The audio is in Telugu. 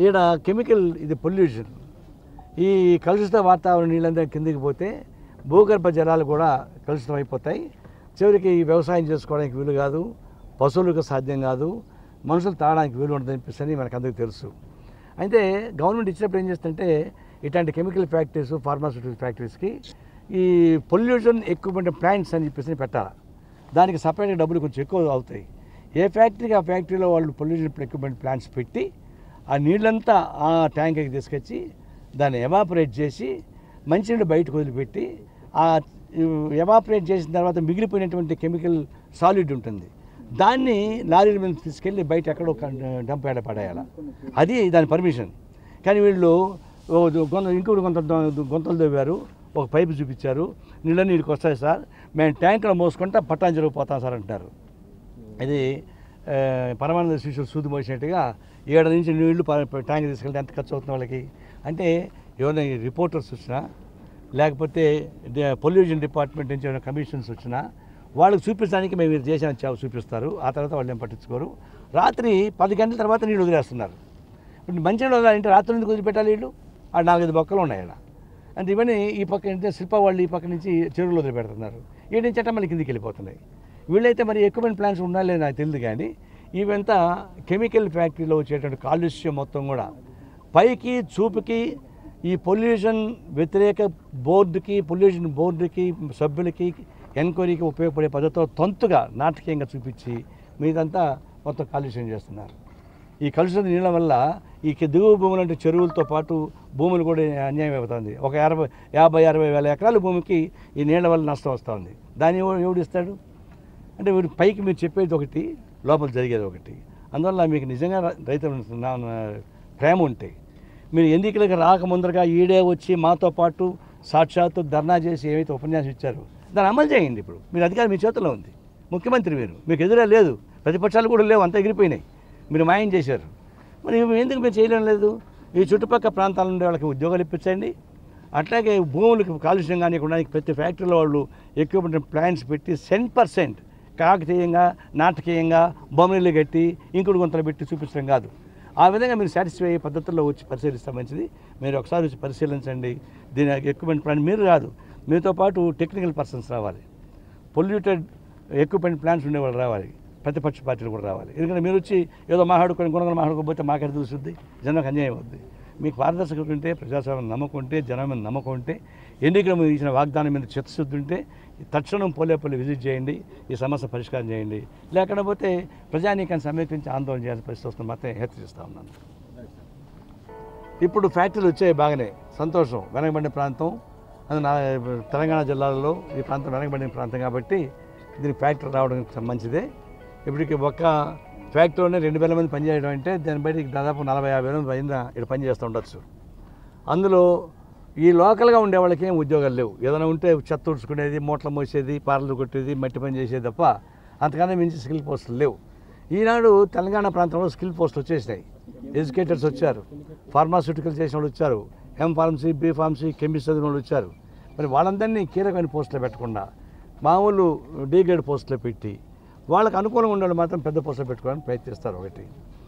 ఈడ కెమికల్ ఇది పొల్యూషన్. ఈ కలుషిత వాతావరణ నీళ్ళంతా కిందికి పోతే భూగర్భ జలాలు కూడా కలుషితం అయిపోతాయి. చివరికి ఈ వ్యవసాయం చేసుకోవడానికి వీలు కాదు, పశువులకు సాధ్యం కాదు, మనుషులు తాగడానికి వీలు ఉండదని చెప్పేసి మనకు అందరికీ తెలుసు. అయితే గవర్నమెంట్ ఇచ్చినప్పుడు ఏం చేస్తుంటే ఇట్లాంటి కెమికల్ ఫ్యాక్టరీస్, ఫార్మాస్యూటికల్ ఫ్యాక్టరీస్కి ఈ పొల్యూషన్ ఎక్విప్మెంట్ ప్లాంట్స్ అని చెప్పేసి పెట్టాలి. దానికి సపరేట్గా డబ్బులు కొంచెం ఎక్కువ అవుతాయి. ఏ ఫ్యాక్టరీకి ఆ ఫ్యాక్టరీలో వాళ్ళు పొల్యూషన్ ఎక్విప్మెంట్ ప్లాంట్స్ పెట్టి ఆ నీళ్ళంతా ఆ ట్యాంక్కి తీసుకొచ్చి దాన్ని ఎవాపరేట్ చేసి మంచినీళ్ళు బయటకు వదిలిపెట్టి ఆ ఎవాపరేట్ చేసిన తర్వాత మిగిలిపోయినటువంటి కెమికల్ సాలిడ్ ఉంటుంది, దాన్ని లారీల మీద తీసుకెళ్ళి బయట ఎక్కడో డంప్ యార్డ్ పడేయాలి. అది దాని పర్మిషన్. కానీ వీళ్ళు ఇంకొకటి గొంతలు తవ్వారు, ఒక పైపు చూపించారు, నీళ్ళని నీళ్ళకి వస్తాయి సార్, మేము ట్యాంకులో మోసుకుంటా పట్టాంజలికి పోతాం సార్ అంటున్నారు. ఇది పరమానంద శిష్యులు సూది మోసినట్టుగా 7 నుంచి నీళ్లు ట్యాంక్ తీసుకెళ్తే ఎంత ఖర్చు అవుతుంది వాళ్ళకి. అంటే ఏమైనా రిపోర్టర్స్ వచ్చినా లేకపోతే పొల్యూషన్ డిపార్ట్మెంట్ నుంచి ఏమైనా కమిషన్స్ వచ్చినా వాళ్ళకి చూపించడానికి మేము ఇది చేసామని చూపిస్తారు. ఆ తర్వాత వాళ్ళు ఏం పట్టించుకోరు. రాత్రి 10 గంటల తర్వాత నీళ్ళు వదిలేస్తున్నారు. ఇప్పుడు మంచిగా వదలాలంటే రాత్రి నుంచి వదిలిపెట్టాలి. నీళ్ళు ఆ 4-5 బొక్కలు ఉన్నాయి అక్కడ. అంటే ఇవన్నీ ఈ పక్క అంటే శిల్ప వాళ్ళు ఈ పక్క నుంచి చెరువులు వదిలిపెడుతున్నారు. ఈ నుంచి అట్ట మళ్ళీ కిందికి వెళ్ళిపోతున్నాయి. వీళ్ళైతే మరి ఎక్విప్మెంట్ ప్లాంట్స్ ఉండాలి నాకు తెలియదు. కానీ ఇవంతా కెమికల్ ఫ్యాక్టరీలో వచ్చేటువంటి కాలుష్యం మొత్తం కూడా పైకి చూపుకి ఈ పొల్యూషన్ వ్యతిరేక బోర్డుకి, పొల్యూషన్ బోర్డుకి, సభ్యులకి ఎంక్వైరీకి ఉపయోగపడే పద్ధతితో తంతుగా నాటకీయంగా చూపించి మీదంతా మొత్తం కాలుష్యం చేస్తున్నారు. ఈ కలుషిత నీళ్ళ వల్ల ఈ దిగువ భూములు అంటే చెరువులతో పాటు భూములు కూడా అన్యాయం అవుతుంది. ఒక 50-60 వేల ఎకరాల భూమికి ఈ నీళ్ళ వల్ల నష్టం వస్తుంది. దాన్ని ఎవడిస్తాడు? అంటే వీడు పైకి మీరు చెప్పేది ఒకటి, లోపల జరిగేది ఒకటి. అందువల్ల మీకు నిజంగా రైతుల ప్రేమ ఉంటే మీరు ఎన్నికలకు రాకముందరగా ఈడే వచ్చి మాతో పాటు సాక్షాత్తు ధర్నా చేసి ఏమైతే ఉపన్యాసం ఇచ్చారో దాన్ని అమలు చేయండి. ఇప్పుడు మీరు అధికారం మీ చేతిలో ఉంది, ముఖ్యమంత్రి మీరు, మీకు ఎదురే లేదు, ప్రతిపక్షాలు కూడా లేవు, అంతా ఎగిరిపోయినాయి, మీరు మాయం చేశారు. మరి ఎందుకు మీరు చేయడం లేదు? ఈ చుట్టుపక్కల ప్రాంతాల నుండి వాళ్ళకి ఉద్యోగాలు ఇప్పించండి. అట్లాగే భూములకు కాలుష్యం కానివ్వకుండా ప్రతి ఫ్యాక్టరీలో వాళ్ళు ఎక్విప్మెంట్ ప్లాంట్స్ పెట్టి 100% కాకతీయంగా నాటకీయంగా బొమ్మలు కట్టి ఇంకుడు గుంతలు పెట్టి చూపించడం కాదు. ఆ విధంగా మీరు సాటిస్ఫై అయ్యే పద్ధతుల్లో వచ్చి పరిశీలిస్తే మంచిది. మీరు ఒకసారి వచ్చి పరిశీలించండి. దీని ఎక్విప్మెంట్ ప్లాంట్ మీరు కాదు, మీతో పాటు టెక్నికల్ పర్సన్స్ రావాలి, పొల్యూటెడ్ ఎక్విప్మెంట్ ప్లాంట్స్ ఉండేవాళ్ళు రావాలి, ప్రతిపక్ష పార్టీలు కూడా రావాలి. ఎందుకంటే మీరు వచ్చి ఏదో మాట్లాడుకొని గుణగలు మాట్లాడుకోకపోతే మాకెక్కడ చూస్తుంది, జనానికి అన్యాయం అవుతుంది. మీకు పారదర్శకత ఉంటే, ప్రజాస్వామ్యం నమ్మకం ఉంటే, జనం మీద నమ్మకం ఉంటే, ఎన్నికల మీద ఇచ్చిన వాగ్దానం మీద చిత్తశుద్ధి ఉంటే తక్షణం పోలేపల్లి విజిట్ చేయండి, ఈ సమస్య పరిష్కారం చేయండి. లేకపోతే ప్రజానీకాన్ని సమీకరించి ఆందోళన చేయాల్సిన పరిస్థితి వస్తుంది మాత్రం హెచ్చరిస్తూ ఉన్నాను. ఇప్పుడు ఫ్యాక్టరీలు వచ్చాయి, బాగానే సంతోషం. వెనకబడిన ప్రాంతం అది తెలంగాణ జిల్లాలో ఈ ప్రాంతం వెనకబడిన ప్రాంతం కాబట్టి దీనికి ఫ్యాక్టరీ రావడం మంచిదే. ఇప్పటికి ఒక్క ఫ్యాక్టరీలోనే 2,000 మంది పనిచేయడం అంటే దాన్ని బయటికి దాదాపు 40-50 మంది పైన ఇక్కడ పనిచేస్తూ ఉండొచ్చు. అందులో ఈ లోకల్గా ఉండే వాళ్ళకి ఏం ఉద్యోగాలు లేవు. ఏదైనా ఉంటే చెత్త ఉడుచుకునేది, మూటలు మోసేది, పారలు కొట్టేది, మట్టి పని చేసేది తప్ప అంతకన్నా మించి స్కిల్ పోస్టులు లేవు. ఈనాడు తెలంగాణ ప్రాంతంలో స్కిల్ పోస్టులు వచ్చేసినాయి. ఎడ్యుకేటర్స్ వచ్చారు, ఫార్మాస్యూటికల్ చేసిన వాళ్ళు వచ్చారు, M.Pharmacy, B.Pharmacy, కెమిస్ట్ చదివిన వాళ్ళు వచ్చారు. మరి వాళ్ళందరినీ కీలకమైన పోస్టులు పెట్టకుండా మామూలు డీ గ్రేడ్ పోస్టులో పెట్టి వాళ్ళకు అనుకూలంగా ఉండే మాత్రం పెద్ద పోస్టులు పెట్టుకోవడానికి ప్రయత్నిస్తారు. ఒకటి